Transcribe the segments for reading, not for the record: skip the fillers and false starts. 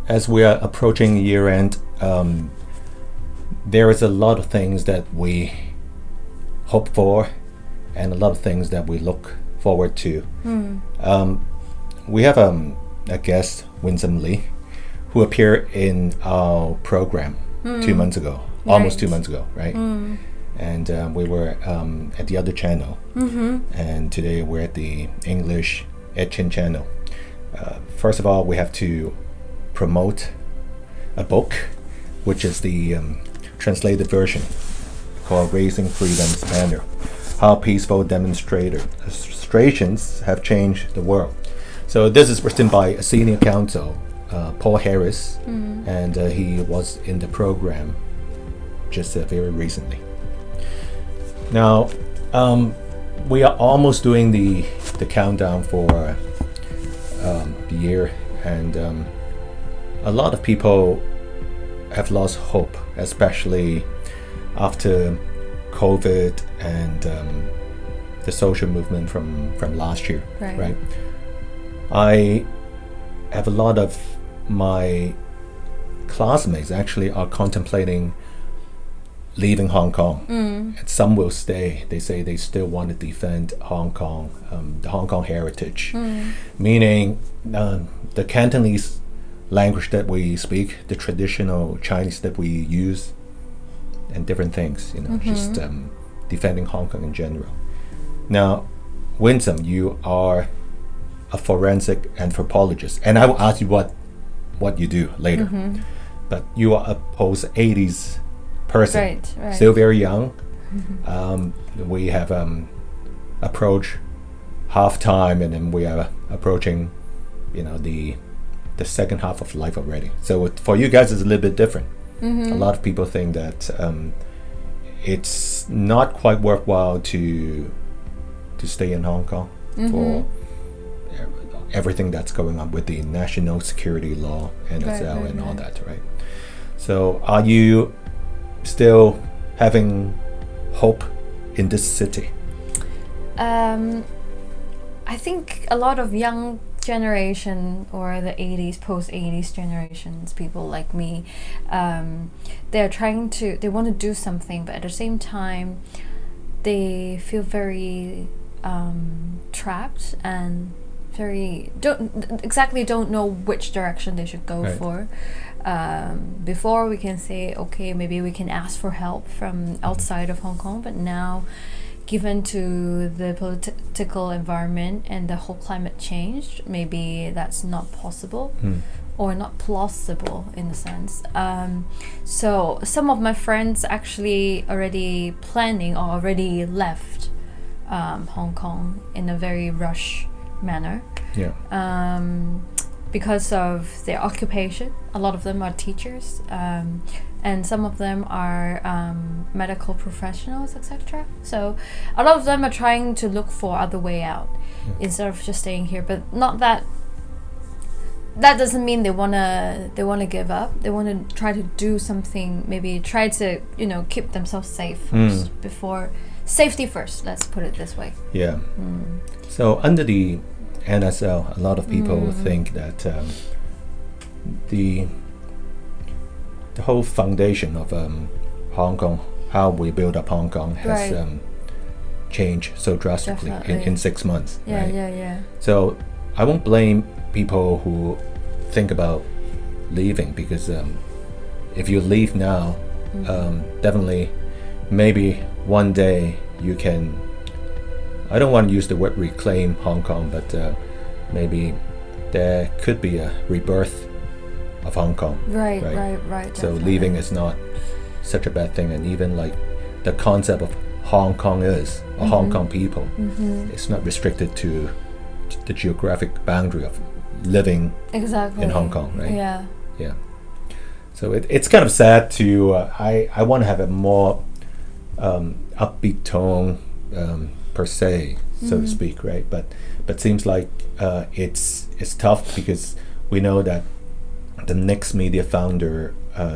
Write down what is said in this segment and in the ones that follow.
as we are approaching year end, there is a lot of things that we hope for and a lot of things that we look forward to. We have a guest, Winsome Lee, who appeared in our program 2 months ago, almost 2 months ago, right? And we were at the other channel, and today we're at the English Etchin channel. First of all, we have to promote a book, which is the translated version called Raising Freedom's Banner: How Peaceful Demonstrations Have Changed the World. So this is written by a senior counsel, Paul Harris, and he was in the program just very recently. Now, we are almost doing the countdown for the year, and a lot of people have lost hope, especially after COVID and the social movement from last year, right? I have a lot of my classmates actually are contemplating leaving Hong Kong. And some will stay. They say they still want to defend Hong Kong, the Hong Kong heritage, meaning the Cantonese language that we speak, the traditional Chinese that we use, and different things, just defending Hong Kong in general. Now, Winsome, you are a forensic anthropologist, and I will ask you what you do later. But you are a post-80s person, still very young. We have approached half-time, and then we are approaching, the second half of life already. So for you guys, it's a little bit different. A lot of people think that it's not quite worthwhile to stay in Hong Kong for everything that's going on with the national security law, NSL, and all that, right? So are you still having hope in this city? I think a lot of young generation, or the 80s, post-80s generations, people like me, they want to do something, but at the same time they feel very trapped and don't know which direction they should go for. Before we can say, okay, maybe we can ask for help from outside of Hong Kong, but now, given to the political environment and the whole climate change, maybe that's not possible or not plausible in a sense. So some of my friends actually already planning or already left Hong Kong in a very rush manner. Because of their occupation. A lot of them are teachers, and some of them are medical professionals, etc. So a lot of them are trying to look for other way out instead of just staying here. But not that doesn't mean they wanna give up. They want to try to do something. Maybe try to keep themselves safe first before safety first. Let's put it this way. So under the NSL, a lot of people think that the whole foundation of Hong Kong, how we build up Hong Kong, has changed so drastically in 6 months. So I won't blame people who think about leaving, because if you leave now, definitely, maybe one day you can, I don't want to use the word reclaim Hong Kong, but maybe there could be a rebirth of Hong Kong. Right. So leaving is not such a bad thing, and even like the concept of Hong Kongers or Hong Kong people, it's not restricted to the geographic boundary of living in Hong Kong, right? So it's kind of sad to I want to have a more upbeat tone per se, so to speak, right? But seems like it's tough, because we know that the next media founder,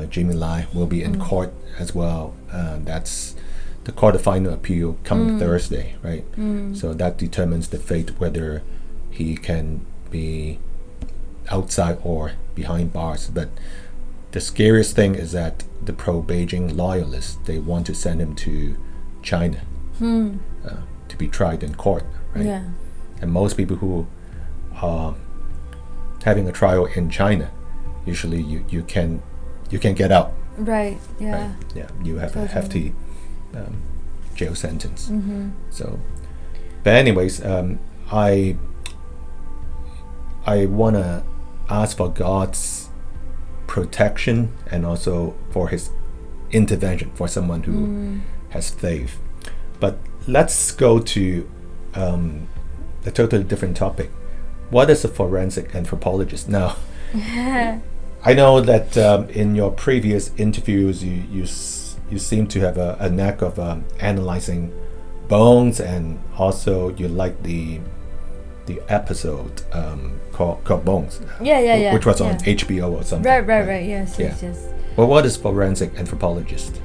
Jimmy Lai, will be in court as well. That's the quarterfinal appeal coming Thursday, right? So that determines the fate, whether he can be outside or behind bars. But the scariest thing is that the pro-Beijing loyalists, they want to send him to China to be tried in court, right? Yeah. And most people who are having a trial in China, usually you can get out. Right. Yeah. Right? Yeah. You have a hefty jail sentence. So, but anyways, I wanna ask for God's protection and also for His intervention for someone who has faith. But let's go to a totally different topic. What is a forensic anthropologist? Now, I know that in your previous interviews, you seem to have a knack of analyzing bones, and also you like the episode called Bones. Yeah. Which was on HBO or something. Right. Yes. Well, what is forensic anthropologist?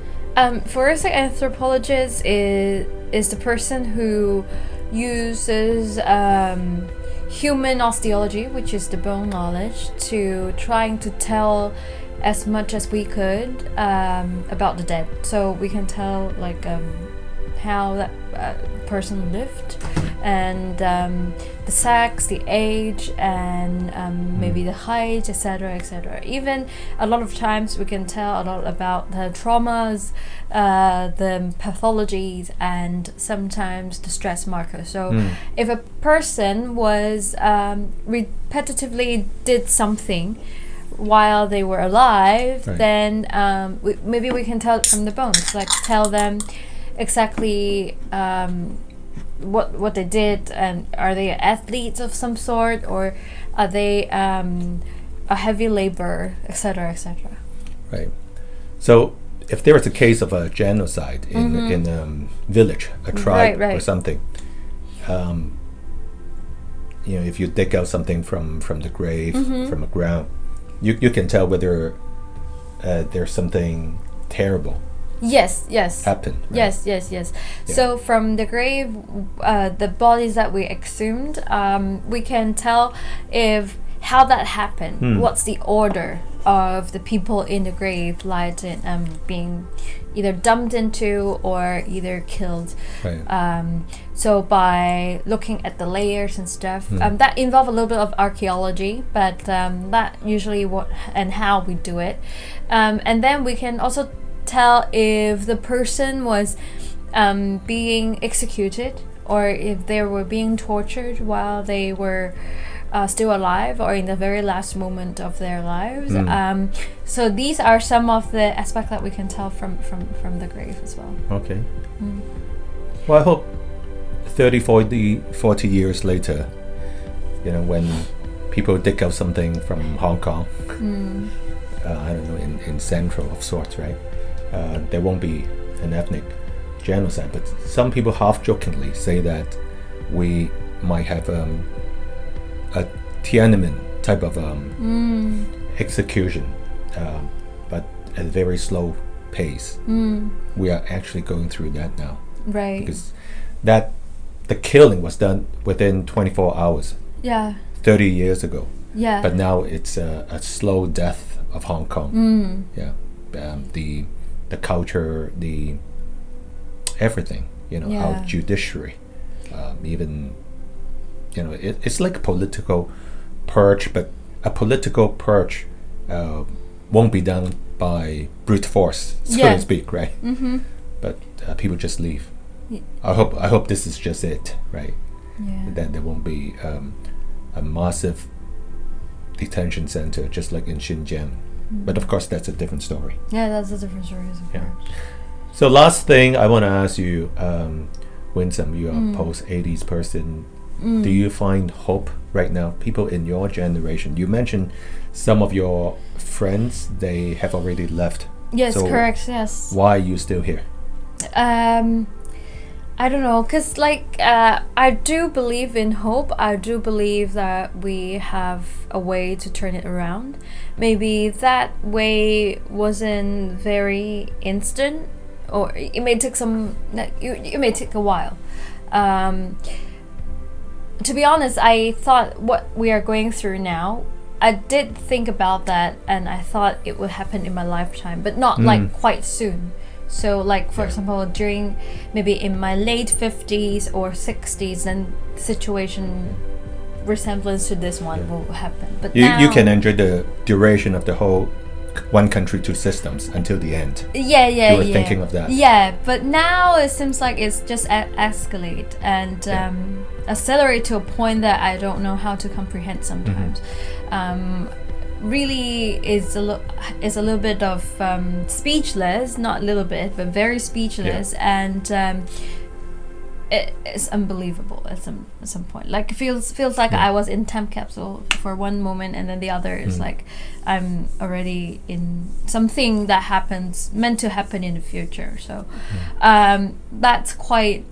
Forensic anthropologist is the person who uses human osteology, which is the bone knowledge, to trying to tell as much as we could about the dead. So we can tell like how that person lived, and the sex, the age, and maybe the height, etc., etc. Even a lot of times we can tell a lot about the traumas, the pathologies, and sometimes the stress markers. So if a person was repetitively did something while they were alive, then maybe we can tell it from the bones, like tell them exactly what they did, and are they athletes of some sort, or are they a heavy labor, etc., etc. Right. So if there is a case of a genocide in a village, a tribe or something, if you dig out something from the grave, from the ground, you can tell whether there's something terrible happen. Right? Yes. Yeah. So from the grave, the bodies that we exhumed, we can tell how that happened. What's the order of the people in the grave, like being either dumped into or either killed. Right. So by looking at the layers and stuff, that involve a little bit of archaeology, but that usually what and how we do it, and then we can also tell if the person was being executed, or if they were being tortured while they were still alive, or in the very last moment of their lives. So these are some of the aspects that we can tell from the grave as well. Okay. Well, I hope 30, 40 years later, when people dig out something from Hong Kong, I don't know, in Central of sorts, right? There won't be an ethnic genocide, but some people half-jokingly say that we might have a Tiananmen type of execution, but at a very slow pace. We are actually going through that now, right? Because the killing was done within 24 hours. 30 years ago. But now it's a slow death of Hong Kong. The culture, the everything, our judiciary, even, it's like a political purge, but a political purge won't be done by brute force, so to speak, right? But people just leave. I hope this is just it, right? That there won't be a massive detention center just like in Xinjiang. But of course, that's a different story. That's a different story, of course. So last thing I want to ask you, Winsome, you are a post-80s person. Do you find hope right now? People in your generation, you mentioned some of your friends, they have already left. Yes, so correct, yes. Why are you still here? I don't know, because I do believe in hope. I do believe that we have a way to turn it around. Maybe that way wasn't very instant, or it may take it may take a while. To be honest, I thought what we are going through now, I did think about that, and I thought it would happen in my lifetime, but not like quite soon. So like for example, during maybe in my late 50s or 60s, then the situation resemblance to this one will happen. But you can enjoy the duration of the whole one country, two systems until the end. You were thinking of that. Yeah, but now it seems like it's just escalate and accelerate to a point that I don't know how to comprehend sometimes. Really is a little bit of speechless, not a little bit, but very speechless, and it's unbelievable at some point. Like it feels like I was in time capsule for one moment, and then the other is like I'm already in something that meant to happen in the future. So that's quite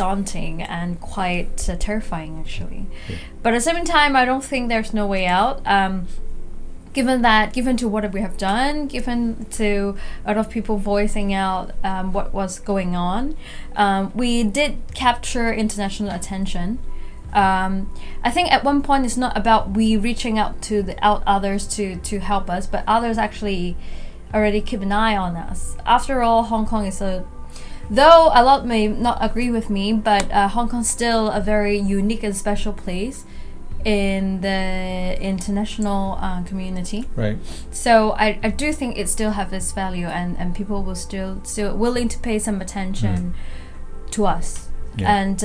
daunting and quite terrifying, actually. But at the same time, I don't think there's no way out. Given to what we have done, given to a lot of people voicing out what was going on, we did capture international attention. I think at one point it's not about we reaching out to others to help us, but others actually already keep an eye on us. After all, Hong Kong is though a lot may not agree with me, but Hong Kong's still a very unique and special place in the international community. Right. So I do think it still have this value, and people will still willing to pay some attention to us. And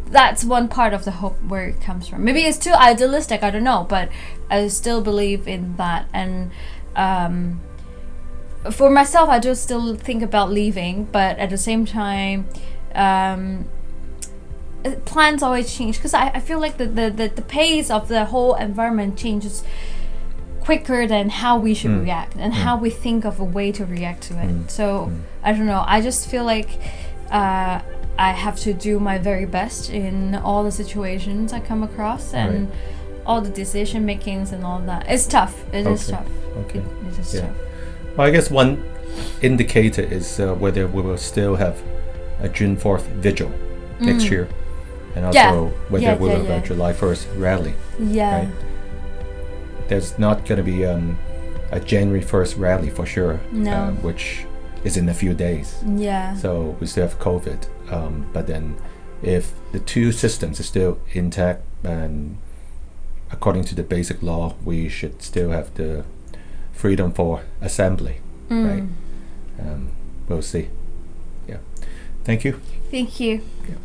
that's one part of the hope where it comes from. Maybe it's too idealistic, I don't know, but I still believe in that. And for myself, I do still think about leaving, but at the same time, plans always change, because I feel like the pace of the whole environment changes quicker than how we should react and how we think of a way to react to it. So I don't know, I just feel like I have to do my very best in all the situations I come across, and all the decision makings and all that. It's tough. It is tough. Okay. It is tough. Well, I guess one indicator is whether we will still have a June 4th vigil next year, and also whether we will have a July 1st rally. Right? There's not going to be a January 1st rally for sure, which is in a few days. So we still have COVID. But then if the two systems are still intact, and according to the basic law, we should still have the freedom for assembly, right? We'll see. Thank you. Thank you. Yeah.